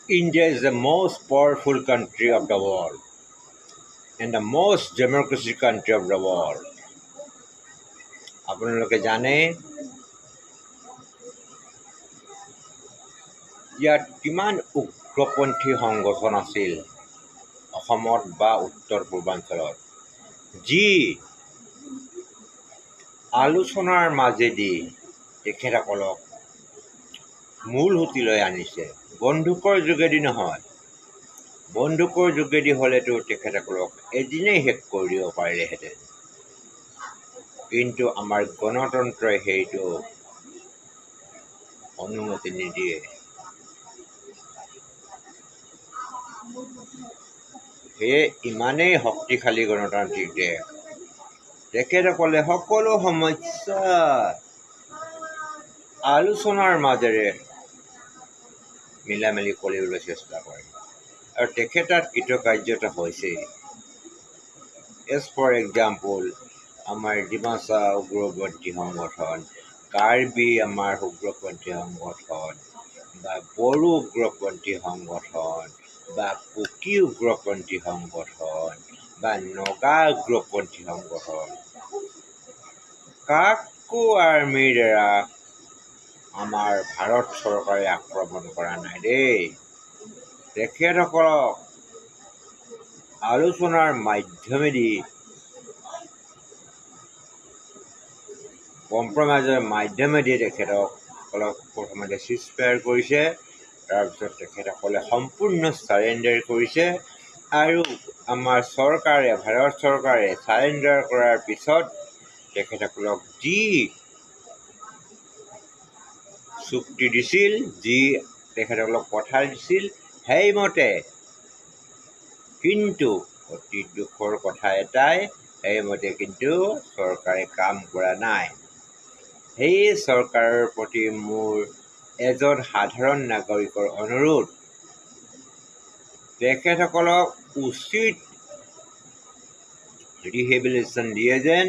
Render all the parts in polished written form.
India is the most powerful country of the world and the most democratic country of the world. আপোনালোকে জানে ইয়াত কিমান উগ্ৰপন্থী সংগঠন আছিল অসমত বা উত্তৰ পূৰ্বাঞ্চলত, যি আলোচনাৰ মাজেদি তেখেতসকলক মূল সুঁতিলৈ আনিছে। বন্দুকৰ যোগেদি নহয়, বন্দুকৰ যোগেদি হ'লেতো তেখেতসকলক এদিনেই শেষ কৰি দিব পাৰিলেহেঁতেন, কিন্তু আমাৰ গণতন্ত্ৰই সেইটো অনুমতি নিদিয়ে। সেয়ে ইমানেই শক্তিশালী গণতান্ত্ৰিক দেশ, তেখেতসকলে সকলো সমস্যা আলোচনাৰ মাজেৰে মিলামেলি কৰিবলৈ চেষ্টা কৰে, আৰু তেখেতাত কৃতকাৰ্যতা হৈছেই। এজ ফৰ এক্সাম্পল, আমাৰ ডিমাচা উগ্ৰপন্থী সংগঠন, কাৰ্বি আমাৰ উগ্ৰপন্থী সংগঠন, বা বড়ো উগ্ৰপন্থী সংগঠন, বা কুকি উগ্ৰপন্থী সংগঠন, বা নগা উগ্ৰপন্থী সংগঠন, কাকো আৰ্মিৰ দ্বাৰা আমাৰ ভাৰত চৰকাৰে আক্ৰমণ কৰা নাই দেই। তেখেতসকলক আলোচনাৰ মাধ্যমেদি, কম্প্ৰমাইজৰ মাধ্যমেদি তেখেতসকলক প্ৰথমতে চিজফায়াৰ কৰিছে, তাৰপিছত তেখেতসকলে সম্পূৰ্ণ চাৰেণ্ডাৰ কৰিছে, আৰু আমাৰ চৰকাৰে, ভাৰত চৰকাৰে চাৰেণ্ডাৰ কৰাৰ পিছত তেখেতসকলক যি চুক্তি দিছিল, যি তেখেতসকলক কথা দিছিল, সেইমতে, কিন্তু অতি দুখৰ কথা এটাই, সেইমতে কিন্তু চৰকাৰে কাম কৰা নাই। সেই চৰকাৰৰ প্ৰতি মোৰ এজন সাধাৰণ নাগৰিকৰ অনুৰোধ, তেখেতসকলক উচিত ৰিহেবিলিটেশ্যন দিয়ে যেন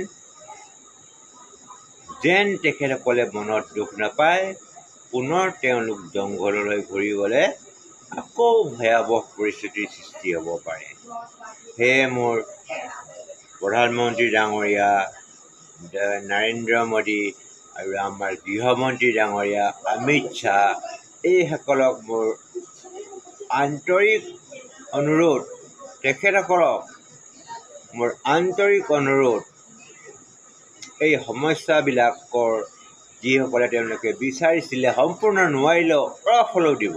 তেখেতসকলে মনত দুখ নাপায়, পুনৰ তেওঁলোক জংঘললৈ ঘূৰি গ'লে আকৌ ভয়াৱহ পৰিস্থিতিৰ সৃষ্টি হ'ব পাৰে। সেয়ে মোৰ প্ৰধানমন্ত্ৰী ডাঙৰীয়া নৰেন্দ্ৰ মোদী আৰু আমাৰ গৃহমন্ত্ৰী ডাঙৰীয়া অমিত শ্বাহ, এইসকলক মোৰ আন্তৰিক অনুৰোধ, তেখেতসকলক মোৰ আন্তৰিক অনুৰোধ, এই সমস্যাবিলাকৰ যিসকলে তেওঁলোকে বিচাৰিছিলে সম্পূৰ্ণ নোৱাৰিলেও অলপ হ'লেও দিব।